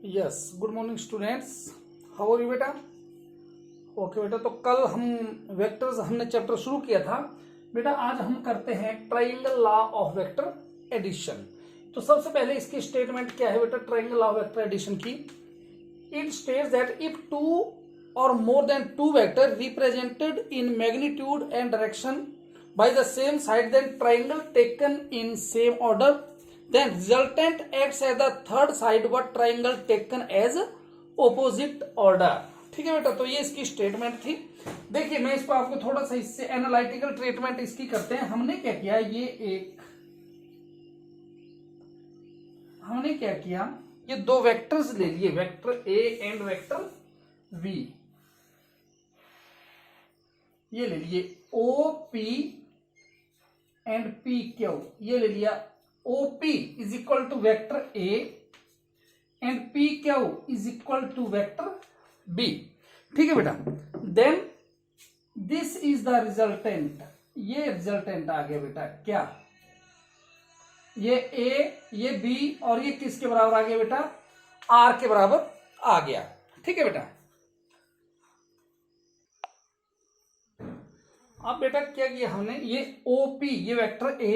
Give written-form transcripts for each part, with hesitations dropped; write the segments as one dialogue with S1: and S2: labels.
S1: Yes, good morning students. How are you बेटा? Okay बेटा, तो कल हम वेक्टर्स हमने चैप्टर शुरू किया था बेटा। आज हम करते हैं triangle law of vector addition. तो सबसे पहले इसकी स्टेटमेंट क्या है बेटा triangle law of vector addition की? It states that if two और more than two vector represented in magnitude and direction by the same side, then triangle taken in same order, then resultant acts as the third side what triangle taken as opposite order। ठीक है बेटा, तो ये इसकी statement थी। देखिए मैं इसको आपको थोड़ा सा इससे एनालिटिकल ट्रीटमेंट इसकी करते हैं। हमने क्या किया, ये दो वेक्टर्स ले लिए, vector A and vector B. ये ले लिए O P and P Q. ये ले लिया OP is equal to vector A and PQ is equal to vector B। ठीक है बेटा, then this is the resultant। ये रिजल्टेंट आ गया बेटा, क्या ये A ये B और ये किसके बराबर आ गया बेटा? R के बराबर आ गया। ठीक है बेटा, अब बेटा क्या किया हमने, ये OP ये vector A,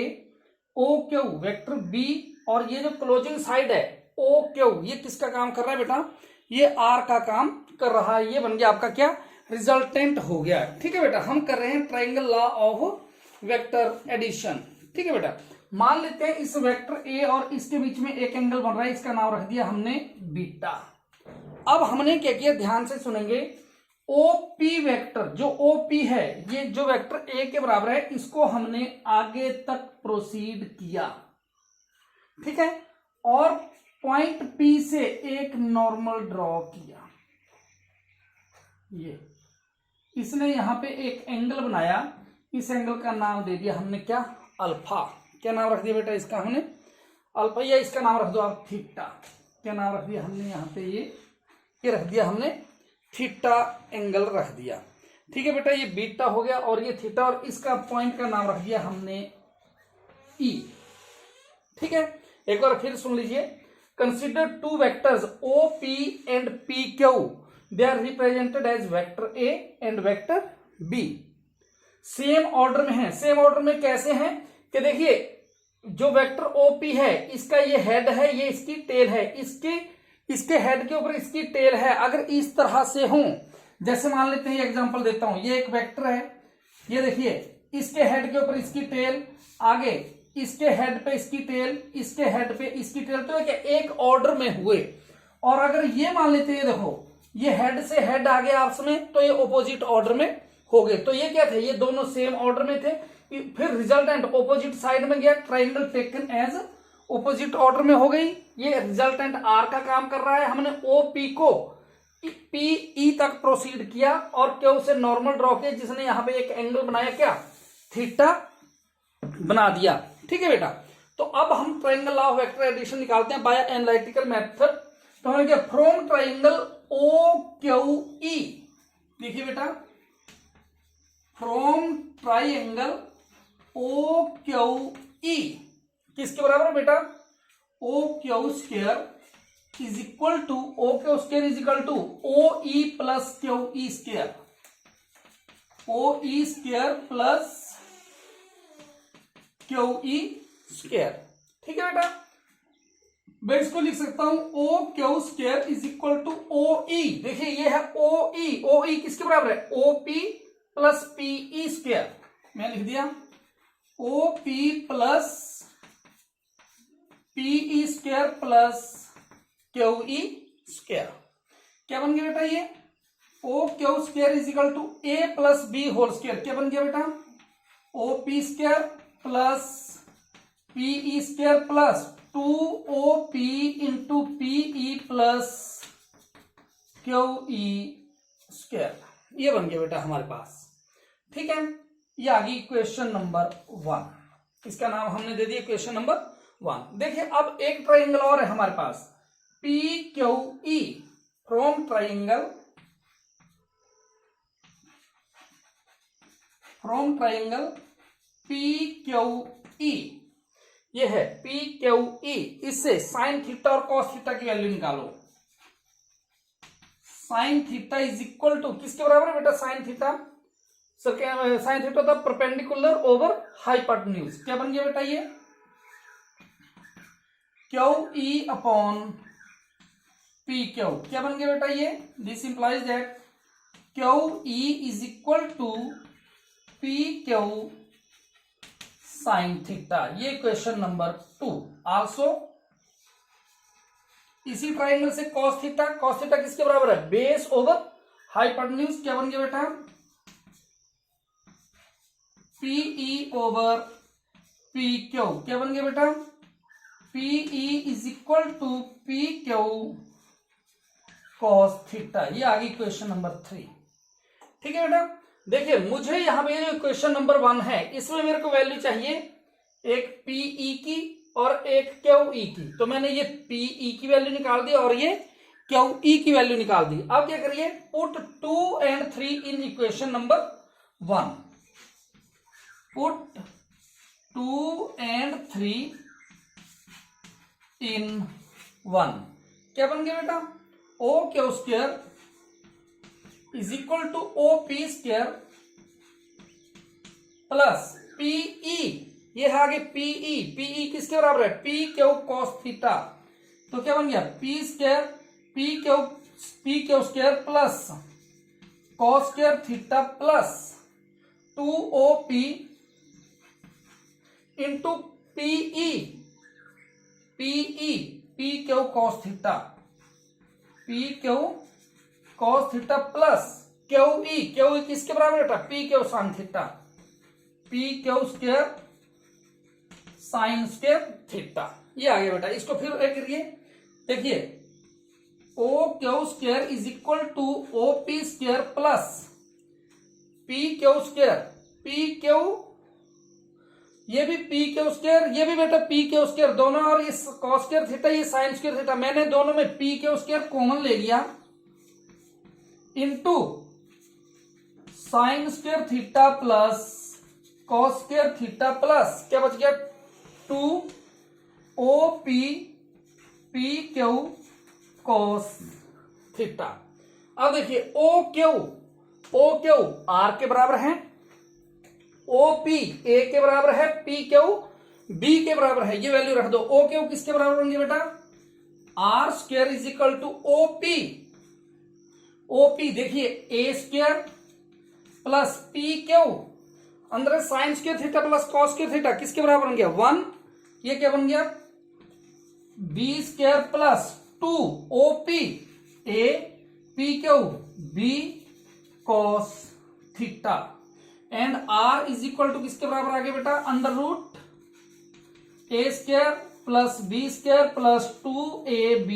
S1: O Q vector B, और ये जो क्लोजिंग साइड है ओ क्यू, ये किसका काम कर रहा है बेटा? ये आर का काम कर रहा है। ये बन गया आपका क्या, रिजल्टेंट हो गया। ठीक है बेटा, हम कर रहे हैं triangle law of vector addition. ठीक है बेटा, मान लेते हैं इस वेक्टर ए और इसके बीच में एक एंगल बन रहा है, इसका नाम रख दिया हमने बीटा। अब हमने क्या किया, ध्यान से सुनेंगे, ओपी वेक्टर जो ओपी है, ये जो वेक्टर ए के बराबर है, इसको हमने आगे तक प्रोसीड किया। ठीक है, और पॉइंट पी से एक नॉर्मल ड्रॉ किया। ये इसने यहां पे एक एंगल बनाया, इस एंगल का नाम दे दिया हमने क्या, अल्फा। क्या नाम रख दिया बेटा इसका हमने? अल्फा, या इसका नाम रख दो आप थीटा। क्या नाम रख दिया हमने यहाँ पे? ये रख दिया हमने थीटा एंगल रख दिया। ठीक है बेटा, ये बीटा हो गया और ये थीटा, और इसका पॉइंट का नाम रख दिया हमने ई। ठीक है, एक बार फिर सुन लीजिए, consider two vectors O P and P Q, they are represented as vector A and vector B. Same order में है। सेम ऑर्डर में कैसे हैं कि देखिए, जो वेक्टर ओ पी है, इसका ये हेड है, ये इसकी टेल है, इसके हेड के ऊपर इसकी टेल है। अगर इस तरह से हो, जैसे मान लेते हैं, एग्जांपल देता हूं, ये एक वेक्टर है, ये देखिए, इसके हेड के ऊपर इसकी टेल, आगे इसके हेड पे इसकी टेल, इसके हेड पे इसकी टेल, तो एक ऑर्डर में हुए। और अगर ये मान लेते हैं, देखो ये हेड से हेड आ गया आपस में, तो ये ऑपोजिट ऑर्डर में हो गए। तो ये क्या थे, ये दोनों सेम ऑर्डर में थे। फिर रिजल्टेंट ऑपोजिट साइड में गया, triangle taken as opposite order में हो गई। ये रिजल्टेंट आर का काम कर रहा है। हमने ओ पी को पी ई तक प्रोसीड किया और क्यू से नॉर्मल ड्रॉ किया, जिसने यहां पे एक एंगल बनाया, क्या, थीटा बना दिया। ठीक है बेटा, तो अब हम triangle law of vector addition निकालते हैं बाय एनालिटिकल मेथड। तो हमें क्या, from triangle O Q E, देखिए बेटा, from triangle O Q E किसके बराबर है बेटा? O Q square is equal to, O Q square is equal to O E plus Q E square, O E square plus Q E square. ठीक है बेटा, मैं इसको लिख सकता हूं O Q square is equal to O ई। देखिए ये है ओ ई, ओ ई किसके बराबर है? O P plus P E square. मैं लिख दिया O P plus P square plus Q E square. क्या बन गया बेटा? ये O Q square is equal to A plus B whole square. क्या बन गया बेटा? O P square plus P square plus 2OP into P plus Q E square. ये बन गया बेटा हमारे पास। ठीक है, ये आ गई क्वेश्चन नंबर 1। इसका नाम हमने दे दिया क्वेश्चन नंबर 1। देखिए अब एक ट्राइंगल और है हमारे पास, P Q E, from triangle P Q E, ये है पी क्यू ई। इससे साइन थीटा और कॉस थीटा की वैल्यू निकालो। Sine theta is equal to किसके बराबर है बेटा, sine theta, sir sine theta था परपेंडिकुलर ओवर हाइपोटेन्यूज, क्या बन गया बेटा ये Q E upon P Q, क्या बन गया बेटा ये, this implies that Q E is equal to P Q sine theta, ये क्वेश्चन नंबर 2। आल्सो इसी ट्राइंगल से cos थीटा किसके बराबर है, बेस ओवर हाइपोटेन्यूज, क्या बन गया बेटा पीई ओवर पी क्यू, क्या बन गया बेटा PE is equal to P Q cos theta, ये आ गई क्वेश्चन नंबर 3। ठीक है बेटा, देखिए मुझे यहां पे जो क्वेश्चन नंबर 1 है इसमें मेरे को वैल्यू चाहिए एक पीई की और एक क्यूई की, तो मैंने ये पीई की वैल्यू निकाल दी और ये क्यूई की वैल्यू निकाल दी। अब क्या करिए, put 2 and 3 in equation number 1, put 2 and 3 in 1, क्या बन गया बेटा O Q square is equal to O P square plus PE, ये है आगे पीई किसके बराबर है पी क्यू कॉस थीटा, तो क्या बन गया P square P Q square plus cos square theta plus 2OP into PE P Q cos theta plus QE किसके बराबर बेटा P Q sine theta P Q square sine square theta, ये आ गया बेटा। इसको फिर एक करिए, देखिए O Q square is equal to O P square plus P Q square P Q, ये भी पी क्यू स्क्वायर, ये भी बेटा पी क्यू स्क्वायर दोनों, और ये कॉस स्क्वायर थीटा ये साइन स्क्वायर थीटा, मैंने दोनों में पी क्यू स्क्वायर कॉमन ले लिया into sine square theta plus cos square theta plus क्या बच गया 2OP P Q cos theta. अब देखिए ओ क्यू आर के बराबर है, ओपी ए के बराबर है, पी क्यू बी के बराबर है, ये वैल्यू रख दो। ओ क्यू किसके बराबर होंगे बेटा R square is equal to OP देखिए A square plus P Q अंदर sine square theta plus cos square theta किसके बराबर बन गया 1, ये क्या बन गया B square plus 2OP A P Q B cos theta and R is equal to किसके बराबर आ गया बेटा under root A square plus B square plus 2AB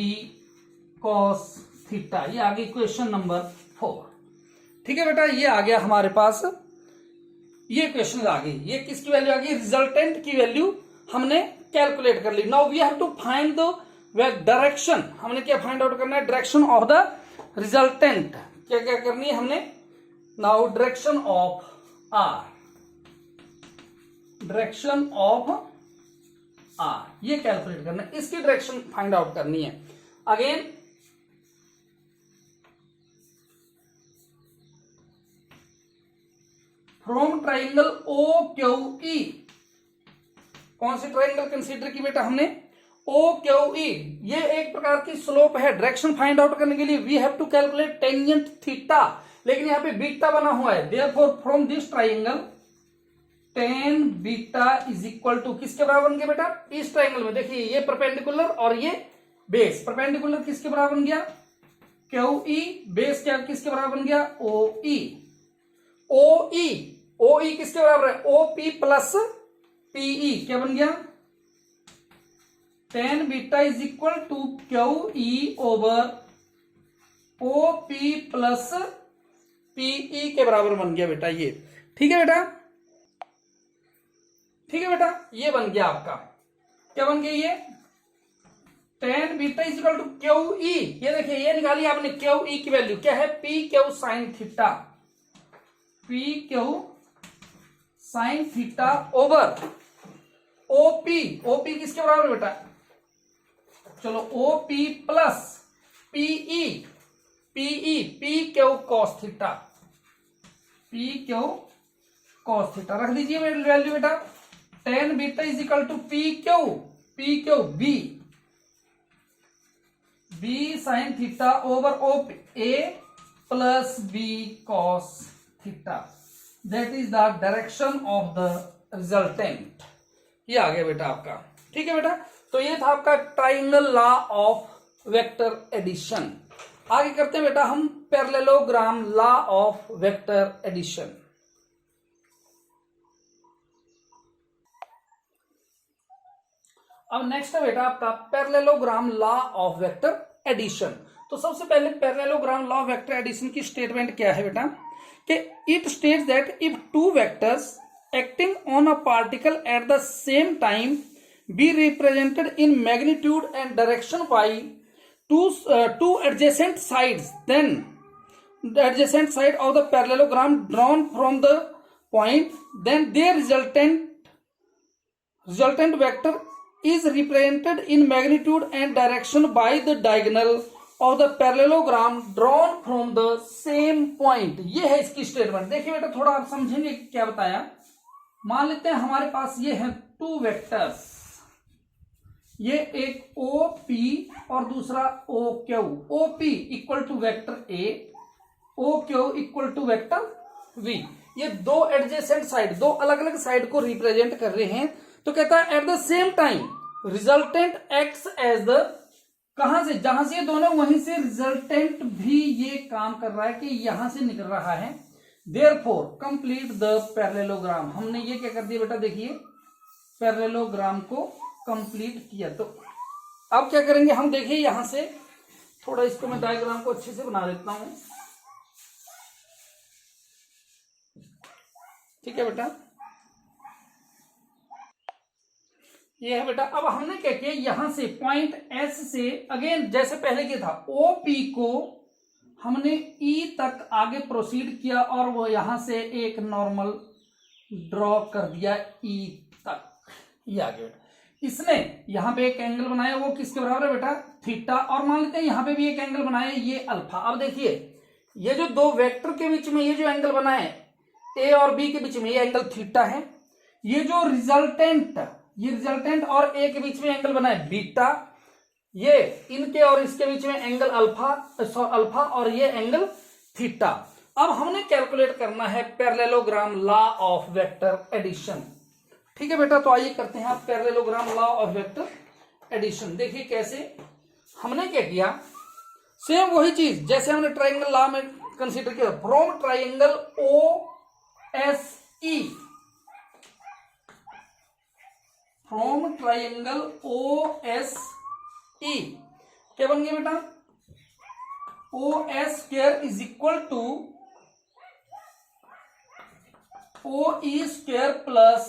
S1: cos theta, ये आ गई क्वेश्चन नंबर 4। ठीक है बेटा, ये आ गया हमारे पास, ये क्वेश्चन आ गई, ये किसकी वैल्यू आ गई रिजल्टेंट की वैल्यू हमने कैलकुलेट कर ली। Now we have to find the direction, हमने क्या फाइंड आउट करना है डायरेक्शन ऑफ द रिजल्टेंट, क्या क्या करनी है हमने, now direction of R, direction of R ये कैलकुलेट करना है, इसकी डायरेक्शन फाइंड आउट करनी है। Again from triangle O Q E, कौन सी ट्राइंगल कंसीडर की बेटा हमने ओ क्यू ई, ये एक प्रकार की स्लोप है। डायरेक्शन फाइंड आउट करने के लिए we have to calculate tangent theta, लेकिन यहां पे बीटा बना हुआ है, therefore from this triangle tan beta is equal to किसके बराबर बन गया बेटा, इस ट्राइंगल में देखिए ये परपेंडिकुलर और ये बेस, परपेंडिकुलर किसके बराबर बन गया क्यू ई, बेस क्या किसके बराबर बन गया ओ ई किसके बराबर है ओपी प्लस पीई, क्या बन गया tan beta is equal to Q E over OP plus PE के बराबर बन गया बेटा ये। ठीक है बेटा, ठीक है बेटा, ये बन गया आपका, क्या बन गया ये tan beta is equal to Q E, ये देखिए ये निकाली आपने क्यू ई की वैल्यू क्या है P Q sine theta, P Q sine theta over OP किसके बराबर बेटा, चलो OP plus PE PE P Q cos theta, P Q cos theta रख दीजिए वैल्यू बेटा। Tan beta is equal to P Q B sine theta over O A plus B cos theta, that is the direction of the resultant. ये आ गया बेटा आपका, ठीक है बेटा। तो ये था आपका triangle law of vector addition. आगे करते हैं बेटा हम parallelogram law of vector addition. अब नेक्स्ट है बेटा आपका parallelogram law of vector addition. तो सबसे पहले parallelogram law of vector addition की स्टेटमेंट क्या है बेटा कि it states that if two vectors acting on a particle at the same time be represented in magnitude and direction by two adjacent sides, then the adjacent side of the parallelogram drawn from the point, then their resultant vector is represented in magnitude and direction by the diagonal of the parallelogram drawn from the same point। ये है इसकी statement. देखिए बेटा थोड़ा आप समझेंगे क्या बताया। मान लेते हैं हमारे पास ये है टू वेक्टर्स, ये एक ओ पी और दूसरा O Q. O P equal to vector A, O Q equal to vector V. ये दो एडजेसेंट साइड, दो अलग अलग साइड को रिप्रेजेंट कर रहे हैं। तो कहता है at the same time resultant acts as the, कहां से, जहां से ये दोनों वहीं से रिजल्टेंट भी ये काम कर रहा है कि यहां से निकल रहा है। Therefore complete the parallelogram। हमने ये क्या कर दिया बेटा, देखिए पैरेललोग्राम को कंप्लीट किया। तो अब क्या करेंगे हम, देखिए यहां से थोड़ा इसको मैं डायग्राम को अच्छे से बना देता हूं, ठीक है बेटा। ये है बेटा। अब हमने क्या किया, यहां से पॉइंट एस से अगेन जैसे पहले किया था ओ पी को हमने ई तक आगे प्रोसीड किया और वो यहां से एक नॉर्मल ड्रॉ कर दिया ई तक, ये आगे बेटा। इसने यहां पे एक एंगल बनाया, वो किसके बराबर है बेटा, थीटा। और मान लेते हैं यहां पे भी एक एंगल बनाया, ये अल्फा। अब देखिए ये जो दो वेक्टर के बीच में ये जो एंगल बना है ए और बी के बीच में, ये एंगल थीटा है। ये जो रिजल्टेंट और ए के बीच में एंगल बना है बीटा, ये इनके और इसके बीच में एंगल अल्फा और ये एंगल थीटा। अब हमने कैलकुलेट करना है parallelogram law of vector addition, ठीक है बेटा। तो आइए करते हैं आप parallelogram law of vector addition. देखिए कैसे हमने क्या किया, सेम वही चीज जैसे हमने ट्राइंगल लॉ में कंसीडर किया। From triangle O S E, from triangle O S E क्या बन गया बेटा, O S square is equal to O E square plus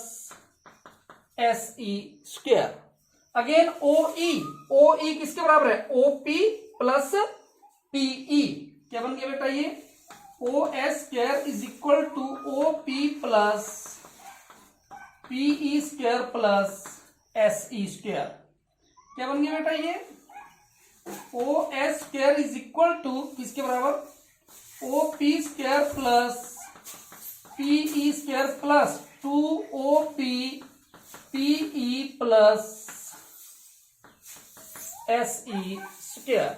S1: S E square. Again O E किसके बराबर है, ओ पी प्लस पीई। क्या बन गया बेटा, ये O S square is equal to O P plus PE square plus S E square. क्या बन गया बेटा, ये O S square is equal to किसके बराबर, O P square plus PE square plus two O P PE plus S E square.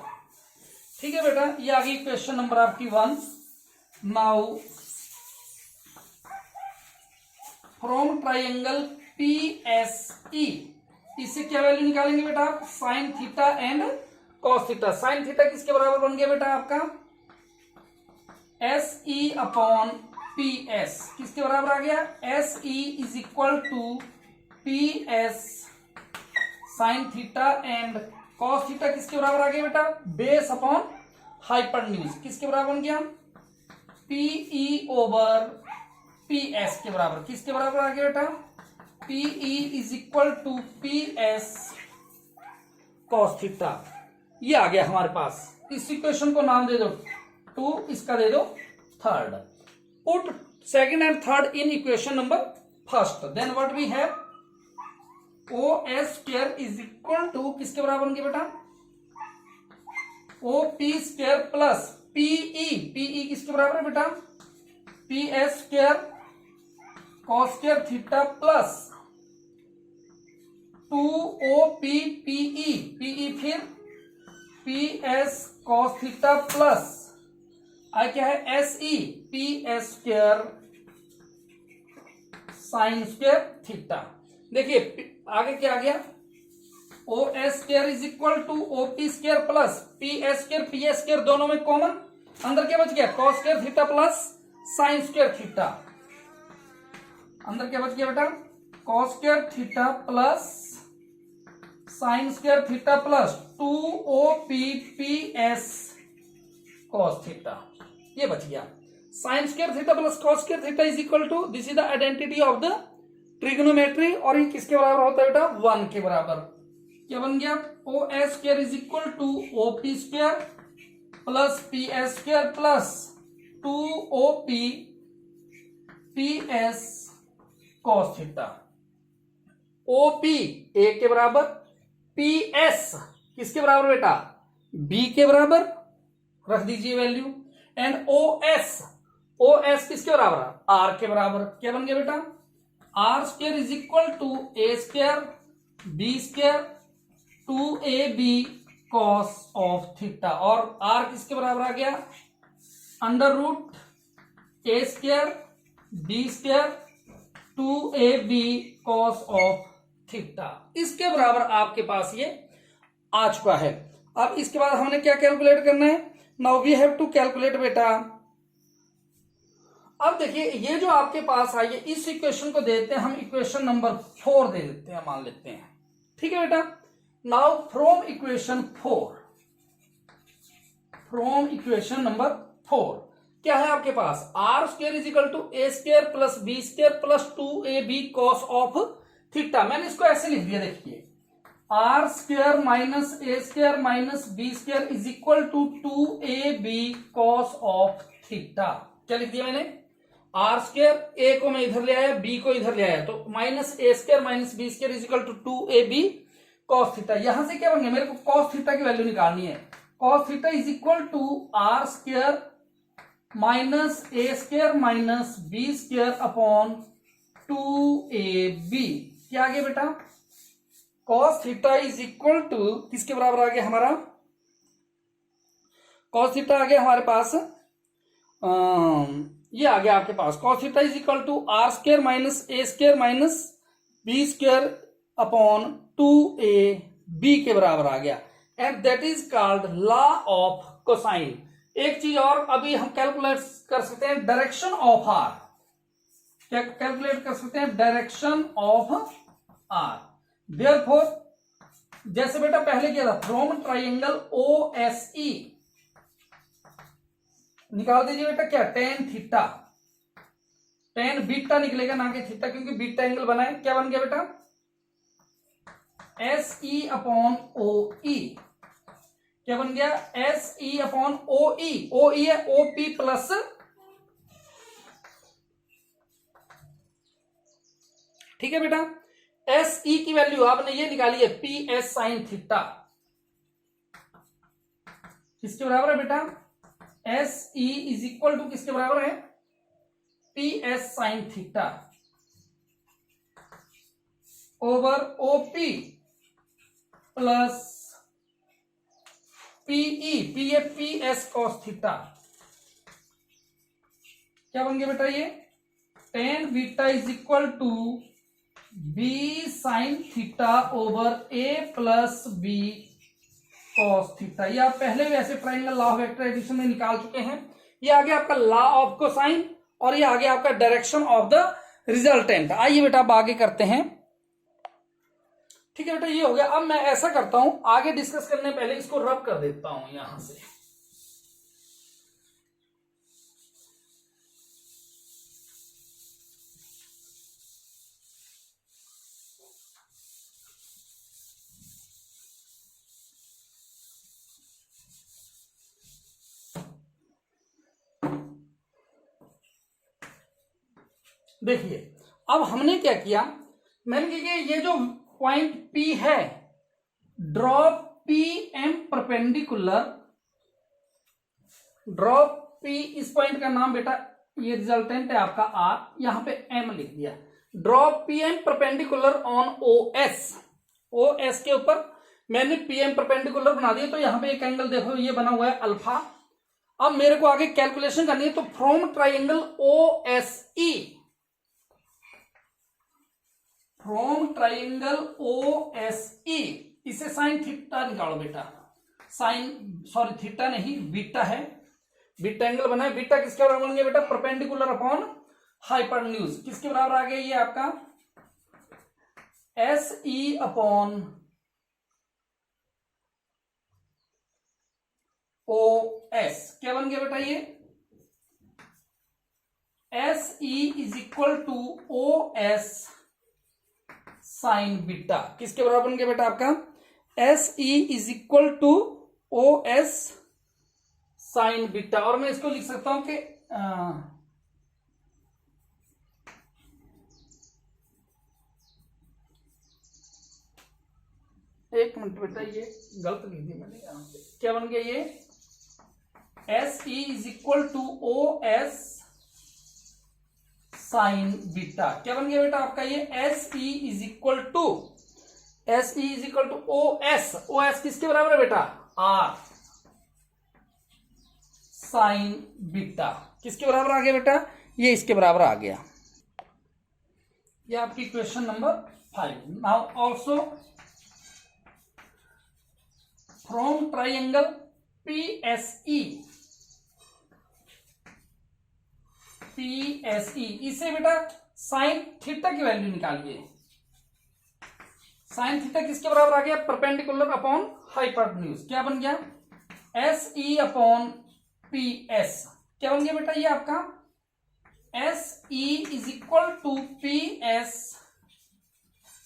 S1: ठीक है बेटा, ये आ गई क्वेश्चन नंबर आपकी 1। Now from triangle P S E, इससे क्या वैल्यू निकालेंगे बेटा आप, sine theta and cos theta. Sine theta किसके बराबर बन गया बेटा आपका, S E upon P S. किसके बराबर आ गया, S E is equal to P S sine theta and cos theta किसके बराबर आ गया बेटा, बेस अपॉन हाइपरन्यूज। किसके बराबर बन गया, पीई ओवर पी एस के बराबर। किसके बराबर आ गया बेटा, PE is equal to P S cos theta. ये आ गया हमारे पास। इस इक्वेशन को नाम दे दो 2, इसका दे दो 3rd। Put second and third in equation number 1st। Then what we have, O S square is equal to किसके बराबर बन गया बेटा, O P square plus PE किसके बराबर है बेटा, P S square cos square theta plus 2OP PE फिर P S cos theta plus I क्या है SE P S square sine square theta. देखिए आगे क्या आ गया, O S square is equal to O P square plus P S square दोनों में कॉमन, अंदर क्या बच गया cos square theta plus sine square theta, अंदर क्या बच गया बेटा cos square theta plus sine square theta plus 2OP P S cos theta, ये बच गया। Sine square theta plus cos square theta is equal to, this is the identity of the trigonometry, और ये किसके बराबर होता है बेटा 1 के बराबर। क्या बन गया, O S square is equal to O P square plus P S square plus 2OP P S cos theta. OP A के बराबर, पी एस किसके बराबर बेटा बी के बराबर, रख दीजिए वैल्यू, एंड ओ एस किसके बराबर आर के बराबर। क्या बन गया बेटा R square is equal to A square B square 2AB cos of theta, और आर किसके बराबर आ गया under root A square B square 2AB cos of theta. इसके बराबर आपके पास ये आ चुका है। अब इसके बाद हमने क्या कैलकुलेट करना है, now we have to calculate बेटा। अब देखिए ये जो आपके पास आई है इस इक्वेशन को देते हैं हम इक्वेशन नंबर 4 दे देते हैं, मान लेते हैं, ठीक है बेटा। नाउ फ्रॉम इक्वेशन नंबर 4 क्या है आपके पास, R square is equal to A square plus B square plus 2AB cos of theta. मैंने इसको ऐसे लिख दिया, देखिए R square minus A square minus B square is equal to 2AB cos of theta. क्या लिख दिया मैंने, आर स्क्वायर ए को मैं इधर ले आया बी को इधर ले आया, तो minus A square minus B square is equal to 2AB cos theta. यहां से क्या बन गया, मेरे को कॉस थीटा की वैल्यू निकालनी है, cos theta is equal to R square minus A square minus B square upon 2AB। क्या आ गया बेटा cos theta is equal to किसके बराबर आ गया हमारा, कॉस थीटा आ गया हमारे पास ये आ गया आपके पास cos theta is equal to R square minus A square minus B square upon 2AB के बराबर आ गया, and that is called law of cosine. एक चीज और अभी हम कैलकुलेट कर सकते हैं, डायरेक्शन ऑफ आर, क्या कैलकुलेट कर सकते हैं, डायरेक्शन ऑफ आर। देयरफॉर जैसे बेटा पहले किया था, फ्रॉम ट्राइंगल OSE निकाल दीजिए बेटा क्या टेन थीटा, टेन बीटा निकलेगा ना कि थीटा, क्योंकि बीटा एंगल बना है। क्या बन गया बेटा SE अपॉन OE। क्या बन गया SE अपॉन OE, OE है OP प्लस, ठीक है बेटा। SE की वैल्यू आपने ये निकाली है PS साइन थीटा, किसके बराबर है बेटा SE इज इक्वल टू किसके बराबर है PS sine theta over OP plus PE PS cos theta. क्या बन गया बेटा ये tan beta is equal to B sine theta over A plus B cos theta. ये आप पहले भी ऐसे triangle law of vector addition में निकाल चुके हैं। ये आ गया आपका लॉ ऑफ कोसाइन और ये आ गया आपका डायरेक्शन ऑफ द रिजल्टेंट। आइए बेटा अब आगे करते हैं, ठीक है बेटा ये हो गया। अब मैं ऐसा करता हूं, आगे डिस्कस करने पहले इसको रब कर देता हूं यहां से। देखिए अब हमने क्या किया, मैंने क्या ये जो पॉइंट P है, draw PM perpendicular, drop P, इस पॉइंट का नाम बेटा ये रिजल्टेंट है आपका आर, यहां पे एम लिख दिया। Drop P M perpendicular on O S, O S के ऊपर मैंने पी एम परपेंडिकुलर बना दिया, तो यहां पे एक एंगल देखो ये बना हुआ है अल्फा। अब मेरे को आगे कैलकुलेशन करनी है, तो from triangle O S E, from triangle O S E, इसे साइन थीटा निकालो बेटा, साइन सॉरी थीटा नहीं बीटा है, बीटा एंगल बना है। बीटा किसके बराबर बनेंगे बेटा, परपेंडिकुलर अपॉन हाइपोटेन्यूज, किसके बराबर आ गया ये आपका S E upon O S, क्या बन गया बेटा ये S E is equal to O S sine beta, किसके बराबर बन गया बेटा आपका S E is equal to O S sine beta. और मैं इसको लिख सकता हूं कि एक मिनट बेटा ये गलत लिख दी मैंने यहां पे, क्या बन गया ये S E is equal to O S sine beta, क्या बन गया बेटा आपका ये S E is equal to O S, O S किसके बराबर है बेटा आर साइन बीटा, किसके बराबर आ गया बेटा ये इसके बराबर आ गया। ये आपकी question number 5। Now also from triangle PSE, PSE इसे बेटा साइन थीटा की वैल्यू निकालिए। साइन थीटा किसके बराबर आ गया परपेंडिकुलर अपॉन हाइपोटेन्यूज, क्या बन गया S E upon P S, क्या बन गया बेटा ये आपका S E is equal to P S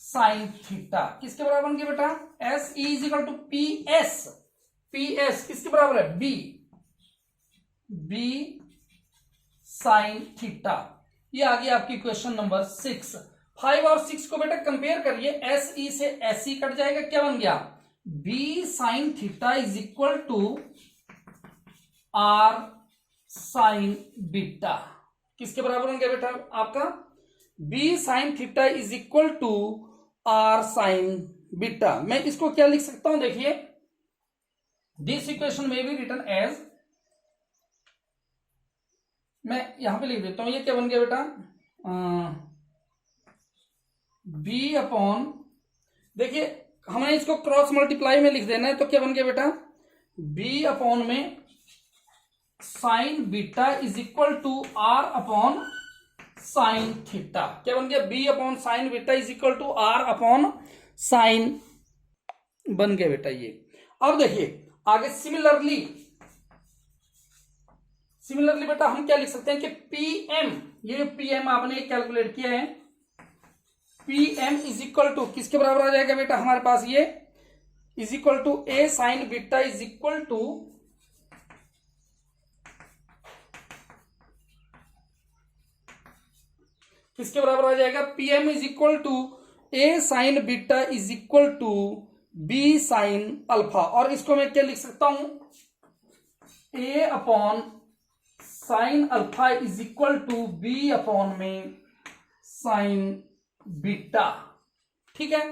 S1: sine theta, किसके बराबर बन गया बेटा S E is equal to P S, P S किसके बराबर है बी, बी साइन थीटा। ये आ गया आपकी क्वेश्चन नंबर 6। 5 और 6 को बेटा कंपेयर करिए, एस ई से एस ई कट जाएगा, क्या बन गया B sine theta is equal to R sine beta, किसके बराबर बन गया बेटा आपका B sine theta is equal to R sine beta. मैं इसको क्या लिख सकता हूं देखिए, दिस इक्वेशन में बी रिटन एज, मैं यहां पे लिख देता हूं, ये क्या बन गया बेटा बी अपॉन, देखिए हमें इसको क्रॉस मल्टीप्लाई में लिख देना है, तो क्या बन गया बेटा बी अपॉन में sine beta is equal to R upon sine theta, क्या बन गया B upon sine beta is equal to R upon sine बन गया बेटा ये। अब देखिए आगे सिमिलरली बेटा हम क्या लिख सकते हैं कि पीएम, ये जो पीएम आपने कैलकुलेट किया है पीएम इज इक्वल टू किसके बराबर आ जाएगा बेटा हमारे पास ये is equal to A sine beta is equal to किसके बराबर आ जाएगा PM is equal to A sine beta is equal to B sine alpha, और इसको मैं क्या लिख सकता हूं A upon sine alpha is equal to B upon में साइन बीटा, ठीक है।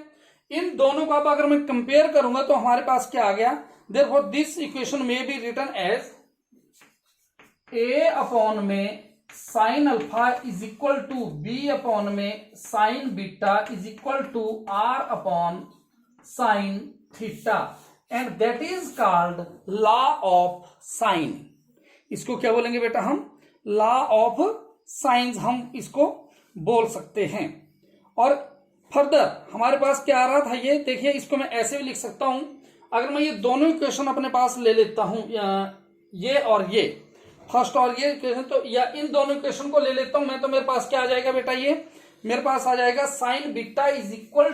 S1: इन दोनों को अब अगर मैं कंपेयर करूंगा तो हमारे पास क्या आ गया, देखो दिस इक्वेशन में be written as A upon में sine alpha is equal to B upon में sine beta is equal to R upon sine theta, and that is called law of sine. इसको क्या बोलेंगे बेटा हम लॉ ऑफ साइंस हम इसको बोल सकते हैं। और फर्दर हमारे पास क्या आ रहा था ये देखिए, इसको मैं ऐसे भी लिख सकता हूं, अगर मैं ये दोनों इक्वेशन अपने पास ले लेता हूं ये और ये फर्स्ट और ये इक्वेशन, तो या इन दोनों इक्वेशन को ले लेता हूं मैं, तो मेरे पास क्या आ जाएगा बेटा ये मेरे पास आ जाएगा sine beta is equal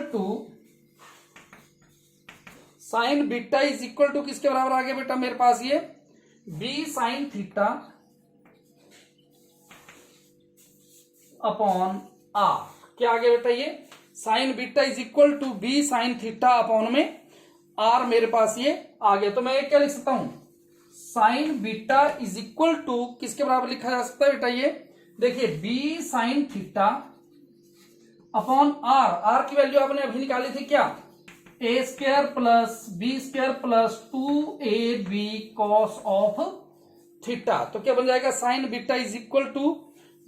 S1: to किसके बराबर आ गया बेटा मेरे पास ये B sine theta upon R, क्या आ गया बेटा ये sine beta is equal to B sine theta upon में आर, मेरे पास ये आ गया। तो मैं क्या लिख सकता हूं sine beta is equal to किसके बराबर लिखा जा सकता है बेटा? ये देखिए B sine theta upon R. R की वैल्यू आपने अभी निकाली थी क्या? A square plus B square plus 2ab cos of theta. तो क्या बन जाएगा? Sine beta is equal to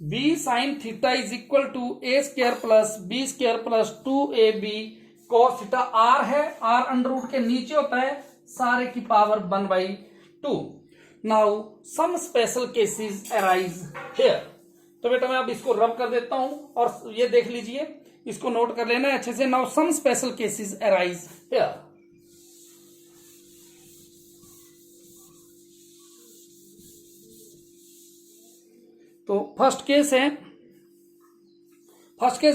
S1: B sine theta is equal to A square plus B square plus 2ab cos theta. R है, R under root के नीचे होता है, सारे की power 1/2। Now some special cases arise here. तो बेटा मैं अब इसको रब कर देता हूं और ये देख लीजिए, इसको नोट कर लेना है अच्छे से। Now some special cases arise here. तो फर्स्ट केस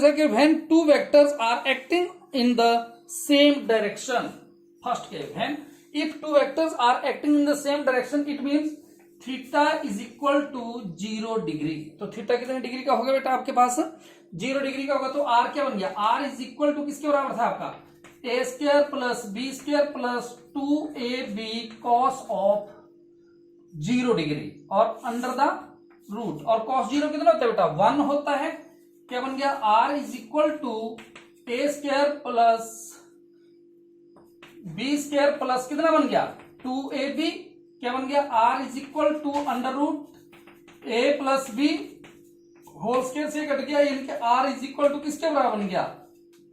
S1: है कि when two vectors are acting in the same direction. First case, when if two vectors are acting in the same direction it means theta is equal to 0 degree. तो theta कितने degree का होगा बेटा आपके पास? 0 degree का होगा। तो are क्या बन गया? आर इज इक्वल टू किसके बराबर था आपका? A square plus B square plus 2ab cos of 0 degree और अंडर द रूट। और कॉस 0 कितना होता है बेटा? 1 होता है। क्या बन गया? R is equal to A square plus B square plus कितना बन गया? 2ab। क्या बन गया? R is equal to under root A plus B whole square से कट गया, यानी कि आर इज इक्वल टू किसके बराबर बन गया?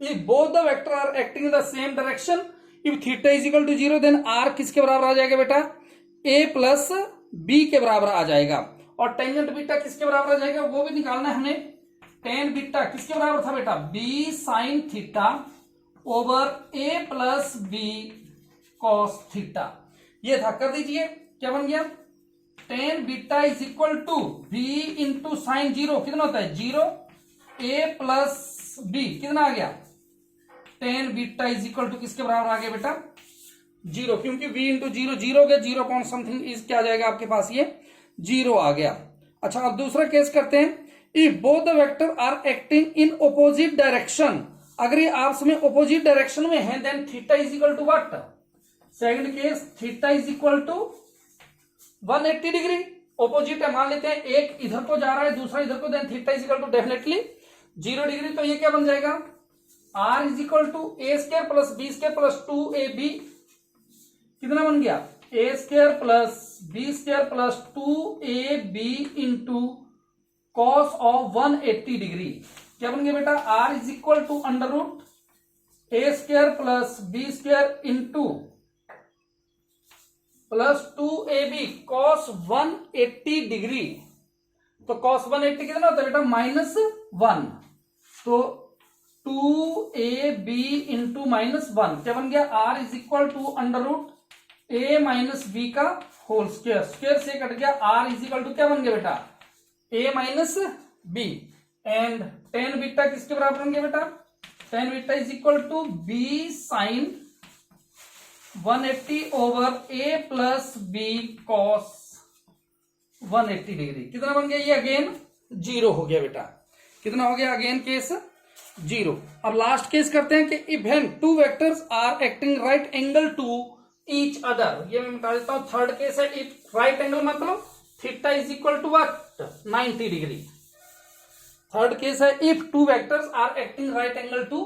S1: If both the vector are acting in the same direction if theta is equal to 0 then R किसके बराबर आ जाएगा बेटा? ए प्लस बी के बराबर आ जाएगा। और टेंजेंट बीटा किसके बराबर आ जाएगा वो भी निकालना है हमें। टेन बीटा किसके बराबर था बेटा? B sine theta over A plus B cos theta. ये था, कर दीजिए। क्या बन गया? Tan beta is equal to B into sine 0 कितना होता है? 0 ए प्लस बी कितना आ गया? Tan beta is equal to किसके बराबर आ गया बेटा? 0, क्योंकि b इंटू 0 0 हो गया, 0 पॉइंट समथिंग इज क्या आ जाएगा आपके पास? ये 0 आ गया। अच्छा अब दूसरा केस करते हैं। If both the vector are acting in opposite direction, अगर ये आपस में ऑपोजिट डायरेक्शन में है then theta is equal to what? Second case, theta is equal to 180 degree. Opposite है, मान लेते हैं एक इधर को जा रहा है दूसरा इधर को, then theta is equal to definitely 0 degree. तो ये क्या बन जाएगा? R is equal to A square plus B square plus 2ab कितना बन गया? A square plus B square plus 2ab into cos of 180 degree. क्या बन गया बेटा? R is equal to under root A square plus B square into plus 2ab cos 180 degree. तो cos 180 कितना होता है बेटा? -1। तो 2ab इंटू -1 क्या बन गया? R is equal to under root a minus B का होल स्क्वायर। स्क्वायर से कट गया। r इज इक्वल टू क्या बन गया बेटा? a minus B. And tan beta किसके बराबर बन गया बेटा? Tan beta is equal to b sine 180 over a plus B cos 180 degree. कितना बन गया? ये अगेन 0 हो गया बेटा। कितना हो गया? Again case 0। अब लास्ट केस करते हैं कि if when two vectors are acting right angle to each other. ये मैं बता देता हूं। थर्ड केस है इफ राइट एंगल मतलब theta is equal to what? 90 degree. Third case है if two vectors are acting right angle to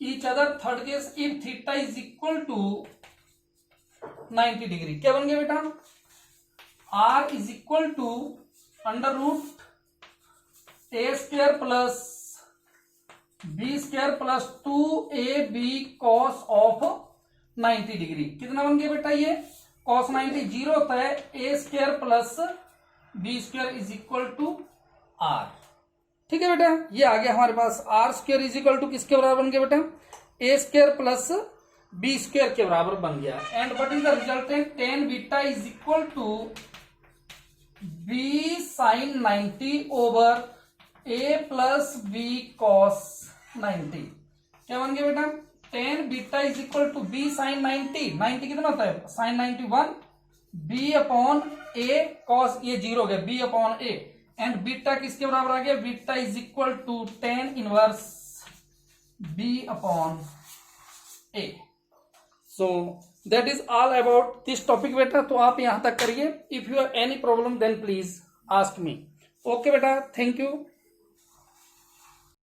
S1: each other. Third case if theta is equal to 90 degree. क्या बन गया बेटा? R is equal to under root A square plus B square plus 2ab cos of 90 degree. कितना बन गया बेटा? ये cos 90 0 होता है। A square plus B square is equal to R. ठीक है बेटा, ये आ गया हमारे पास। R square is equal to किसके बराबर बन गया बेटा? A square plus B square के बराबर बन गया। And what is the resultant? Tan beta is equal to B sine 90 over A plus B cos 90। क्या बन गया बेटा? Tan beta is equal to B sine 90। 90 कितना होता है? Sine 91 B upon A cos, ये 0 हो गया, B upon A. And beta किसके बराबर आ गया? Beta is equal to tan inverse B upon A. So that is all about this topic बेटा। तो आप यहाँ तक करिए। If you have any problem then please ask me. Okay बेटा, थैंक यू।